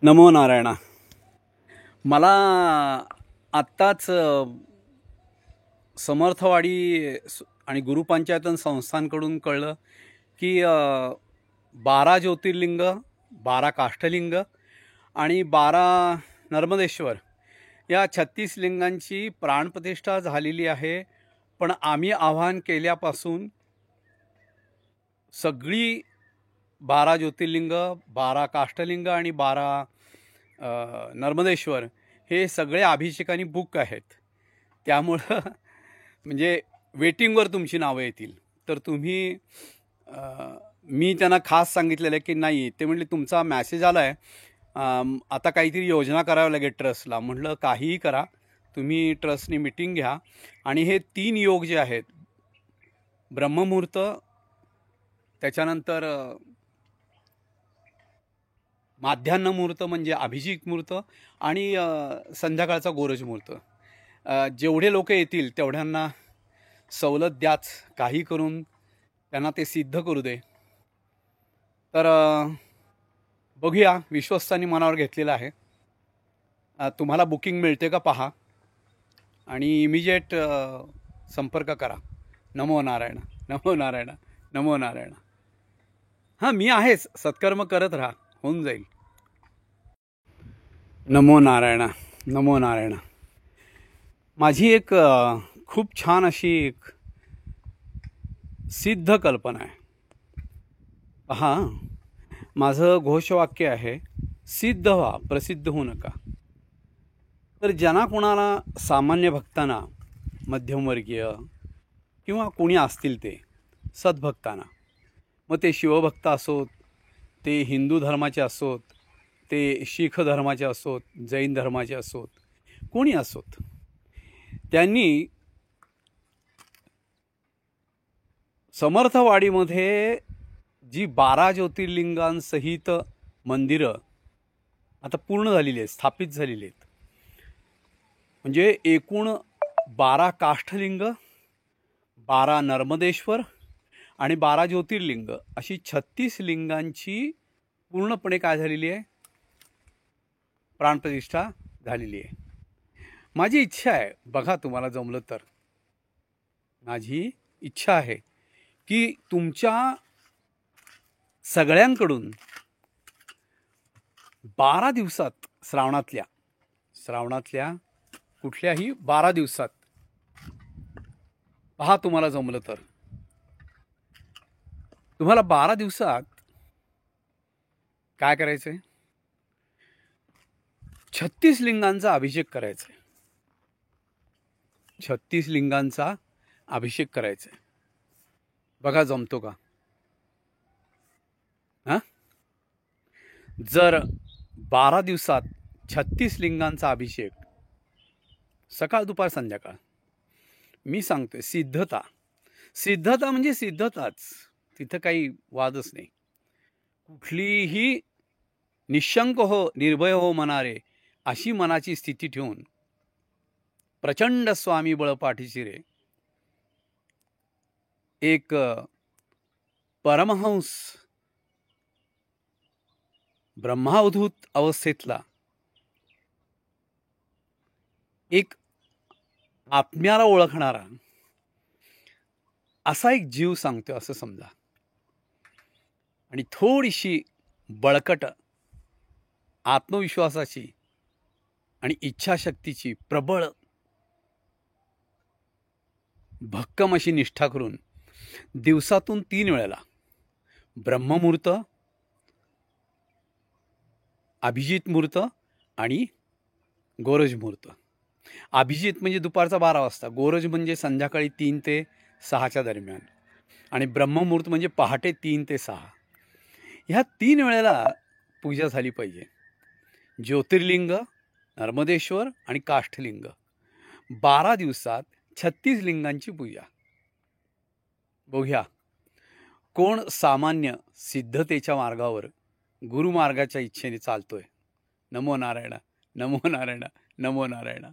नमो नारायणा. मला आत्ताच समर्थवाडी आणि गुरुपंचायतन संस्थांकडून कळलं की 12 ज्योतिर्लिंग, 12 काष्ठलिंग आणि 12 नर्मदेश्वर या 36 लिंगांची प्राणप्रतिष्ठा झालेली आहे. पण आम्ही आवाहन केल्यापासून सगळी 12 ज्योतिर्लिंग, 12 काष्ठलिंग आणि 12 नर्मदेश्वर हे सगळे अभिषेकाने बुक आहेत. त्यामुळं म्हणजे वेटिंगवर तुमची नावं येतील. तर तुम्ही मी त्यांना खास सांगितलेलं आहे की नाही. ते म्हणले तुमचा मॅसेज आला आहे, आता काहीतरी योजना करावी लागेल ट्रस्टला. म्हटलं काहीही करा, तुम्ही ट्रस्टनी मिटिंग घ्या आणि हे 3 योग जे आहेत, ब्रह्ममुहूर्त, त्याच्यानंतर माध्यान्ह मुहूर्त म्हणजे अभिजित मुहूर्त आणि संध्याकाळचा गोरज मुहूर्त, जेवढे लोक येतील तेवढ्यांना सवलत द्याच, काही करून त्यांना ते सिद्ध करू दे. तर बघूया, विश्वस्तांनी मनावर घेतलेलं आहे. तुम्हाला बुकिंग मिळते का पहा आणि इमिजिएट संपर्क करा. नमो नारायण, नमो नारायण, नमो नारायण. हां, मी आहेच, सत्कर्म करत राहा, होऊन जाईल. नमो नारायण, नमो नारायण. माझी एक खूप छान अशी एक सिद्ध कल्पना आहे. पहा, माझं घोषवाक्य आहे, सिद्ध व्हा, प्रसिद्ध होऊ नका. तर ज्यांना कोणाला सामान्य भक्तांना, मध्यमवर्गीय किंवा कोणी असतील ते सद्भक्तांना, मग ते शिवभक्त असोत, ते हिंदू धर्माचे असोत, ते शीख धर्माचे असोत, जैन धर्माचे असोत, कोणी असोत, त्यांनी समर्थवाडीमध्ये जी 12 ज्योतिर्लिंगांसहित मंदिरं आता पूर्ण झालेली आहेत, स्थापित झालेली आहेत. म्हणजे एकूण 12 काष्ठलिंग, 12 नर्मदेश्वर आणि 12 ज्योतिर्लिंग अशी 36 लिंगांची पूर्णपणे काय झालेली आहे, प्राणप्रतिष्ठा झालेली आहे. माझी इच्छा आहे, बघा तुम्हाला जमलं तर, माझी इच्छा आहे की तुमच्या सगळ्यांकडून 12 दिवसात, श्रावणातल्या कुठल्याही 12 दिवसात, पहा तुम्हाला जमलं तर, तुम्हाला 12 दिवसात काय करायचं आहे, 36 लिंगांचा अभिषेक करायचा आहे. 36 लिंगांचा अभिषेक करायचा आहे. बघा जमतो का? हां, जर 12 दिवसात 36 लिंगांचा अभिषेक, सकाळ दुपार संध्याकाळ, मी सांगतोय सिद्धता. सिद्धता म्हणजे सिद्धताच, तिथं काही वादच नाही. कुठलीही निशंक हो, निर्भय हो मनारे, अशी मनाची स्थिती ठेवून प्रचंड स्वामी बळ पाठीशी रे, एक परमहंस ब्रह्मावधूत अवस्थेतला एक आत्म्याला ओळखणारा असा एक जीव सांगतोय असं समजा. आणि थोडीशी बळकट आत्मविश्वासाची आणि इच्छाशक्तीची प्रबळ भक्कम अशी निष्ठा करून दिवसातून 3 वेळेला ब्रह्ममुहूर्त, अभिजित मुहूर्त आणि गोरज मुहूर्त. अभिजित म्हणजे दुपारचा 12 वाजता, गोरज म्हणजे संध्याकाळी 3 ते 6च्या दरम्यान, आणि ब्रह्ममुहूर्त म्हणजे पहाटे 3 ते 6. ह्या 3 वेळेला पूजा झाली पाहिजे. ज्योतिर्लिंग, नर्मदेश्वर आणि काष्ठलिंग, 12 दिवसात 36 लिंगांची पूजा. बघूया कोण सामान्य सिद्धतेच्या मार्गावर, गुरुमार्गाच्या इच्छेने चालतोय. नमो नारायण, नमो नारायण, नमो नारायण.